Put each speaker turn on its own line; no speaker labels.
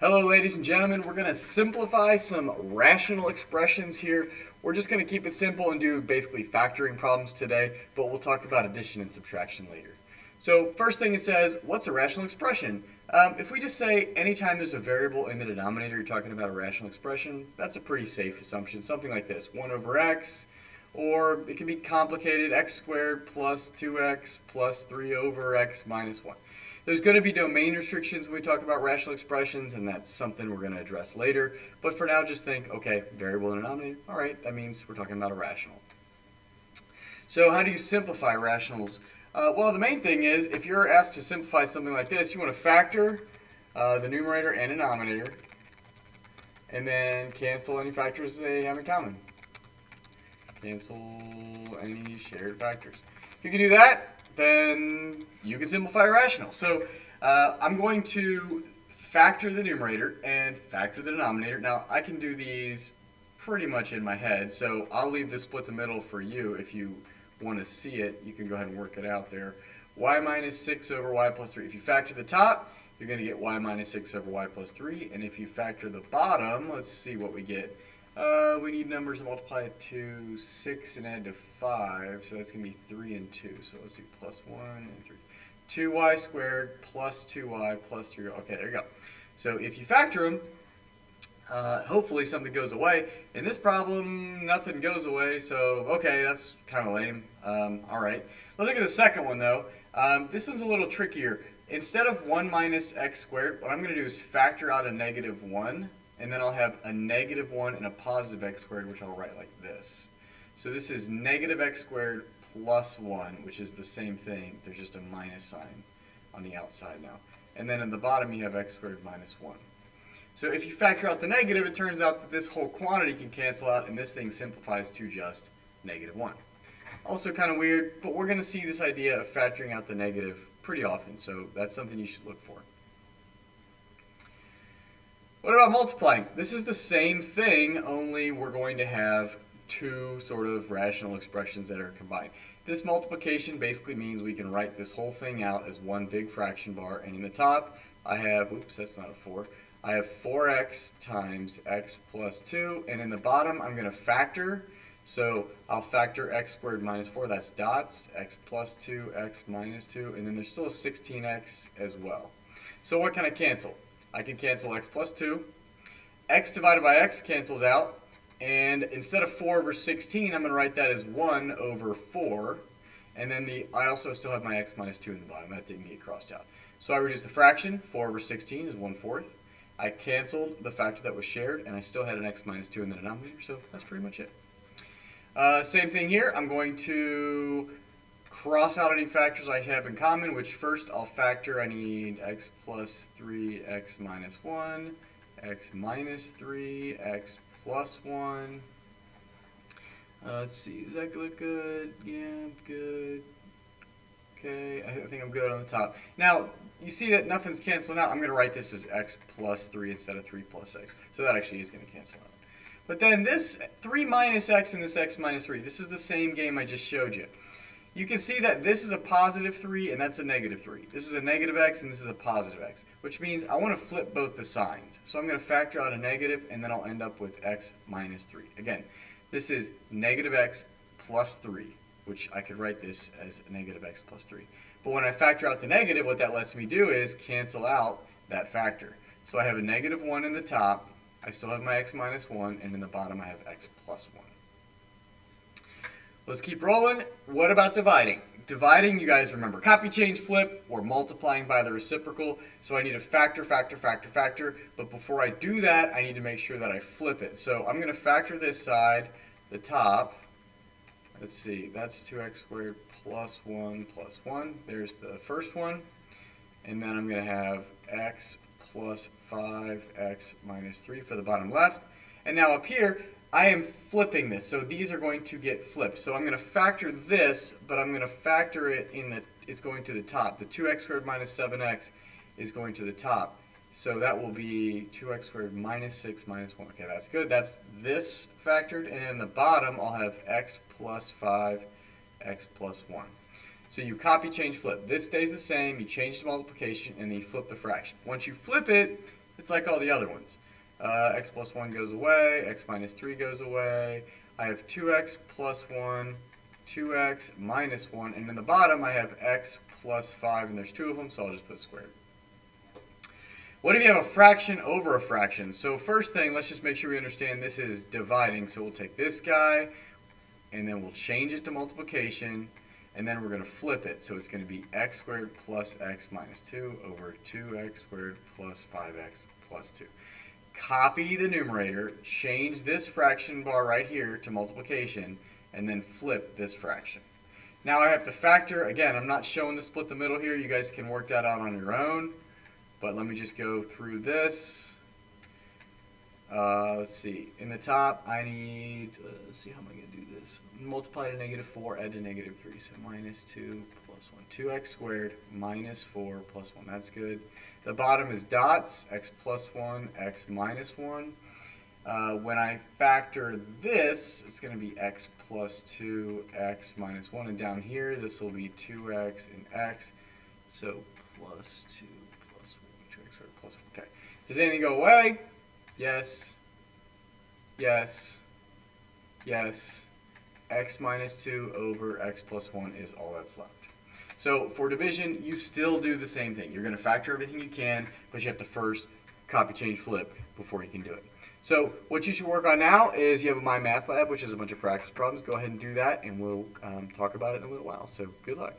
Hello, ladies and gentlemen. We're going to simplify some rational expressions here. We're just going to keep it simple and do basically factoring problems today, but we'll talk about addition and subtraction later. So first thing it says, what's a rational expression? If we just say anytime there's a variable in the denominator, you're talking about a rational expression, that's a pretty safe assumption. Something like this, 1 over x, or it can be complicated, x squared plus 2x plus 3 over x minus 1. There's going to be domain restrictions when we talk about rational expressions, and that's something we're going to address later. But for now, just think, okay, variable in a denominator. All right, that means we're talking about a rational. So how do you simplify rationals? Well, the main thing is, if you're asked to simplify something like this, you want to factor the numerator and denominator, and then cancel any factors they have in common. Cancel any shared factors. If you can do that, then you can simplify a rational. So I'm going to factor the numerator and factor the denominator. Now, I can do these pretty much in my head, so I'll leave this split the middle for you. If you want to see it, you can go ahead and work it out there. Y minus 6 over y plus 3. If you factor the top, you're going to get y minus 6 over y plus 3. And if you factor the bottom, let's see what we get. We need numbers to multiply it to 6 and add to 5, so that's going to be 3 and 2. So let's do plus 1 and 3. 2y squared plus 2y plus 3. Okay, there you go. So if you factor them, hopefully something goes away. In this problem, nothing goes away, so okay, that's kind of lame. All right. Let's look at the second one, though. This one's a little trickier. Instead of 1 minus x squared, what I'm going to do is factor out a negative 1. And then I'll have a negative 1 and a positive x squared, which I'll write like this. So this is negative x squared plus 1, which is the same thing. There's just a minus sign on the outside now. And then in the bottom, you have x squared minus 1. So if you factor out the negative, it turns out that this whole quantity can cancel out, and this thing simplifies to just negative 1. Also kind of weird, but we're going to see this idea of factoring out the negative pretty often, so that's something you should look for. What about multiplying? This is the same thing, only we're going to have two sort of rational expressions that are combined. This multiplication basically means we can write this whole thing out as one big fraction bar, and in the top I have, oops, that's not a 4, I have 4x times x plus 2, and in the bottom I'm going to factor, so I'll factor x squared minus 4, that's dots, x plus 2, x minus 2, and then there's still a 16x as well. So what can I cancel? I can cancel x plus 2. X divided by x cancels out. And instead of 4 over 16, I'm going to write that as 1 over 4. And then I also still have my x minus 2 in the bottom. That didn't get crossed out. So I reduce the fraction. 4 over 16 is 1/4. I canceled the factor that was shared, and I still had an x minus 2 in the denominator. So that's pretty much it. Same thing here. I'm going to cross out any factors I have in common, which first I'll factor. I need x plus 3, x minus 1, x minus 3, x plus 1. Let's see, does that look good? Yeah, good. Okay, I think I'm good on the top. Now, you see that nothing's canceling out. I'm going to write this as x plus 3 instead of 3 plus x. So that actually is going to cancel out. But then this 3 minus x and this x minus 3, this is the same game I just showed you. You can see that this is a positive 3 and that's a negative 3. This is a negative x and this is a positive x, which means I want to flip both the signs. So I'm going to factor out a negative and then I'll end up with x minus 3. Again, this is negative x plus 3, which I could write this as negative x plus 3. But when I factor out the negative, what that lets me do is cancel out that factor. So I have a negative 1 in the top, I still have my x minus 1, and in the bottom I have x plus 1. Let's keep rolling. What about dividing? Dividing, you guys remember, copy, change, flip, or multiplying by the reciprocal. So I need to factor, but before I do that, I need to make sure that I flip it. So I'm going to factor this side, the top. Let's see, that's 2x squared plus 1 plus 1. There's the first one. And then I'm going to have x plus 5x minus 3 for the bottom left. And now up here, I am flipping this, so these are going to get flipped. So I'm going to factor this, but I'm going to factor it it's going to the top. The 2x squared minus 7x is going to the top. So that will be 2x squared minus 6 minus 1. Okay, that's good. That's this factored. And in the bottom, I'll have x plus 5, x plus 1. So you copy, change, flip. This stays the same. You change the multiplication, and then you flip the fraction. Once you flip it, It's like all the other ones. X plus 1 goes away, x minus 3 goes away. I have 2x plus 1, 2x minus 1, and in the bottom I have x plus 5, and there's two of them, so I'll just put squared. What if you have a fraction over a fraction? So first thing, let's just make sure we understand this is dividing. So we'll take this guy, and then we'll change it to multiplication, and then we're going to flip it. So it's going to be x squared plus x minus 2 over 2x squared plus 5x plus 2. Copy the numerator, change this fraction bar right here to multiplication, and then flip this fraction. Now I have to factor, again, I'm not showing the split the middle here. You guys can work that out on your own. But let me just go through this. Let's see. In the top, I need, let's see, how am I going to do this? Multiply to negative 4, add to negative 3. So minus 2 plus 1. 2x squared minus 4 plus 1. That's good. The bottom is dots, x plus 1, x minus 1. When I factor this, it's going to be x plus 2, x minus 1. And down here, this will be 2x and x. So plus 2. Okay. Does anything go away? Yes. Yes. Yes. X minus 2 over x plus 1 is all that's left. So for division, you still do the same thing. You're going to factor everything you can, but you have to first copy, change, flip before you can do it. So what you should work on now is you have a My Math Lab, which is a bunch of practice problems. Go ahead and do that, and we'll talk about it in a little while. So good luck.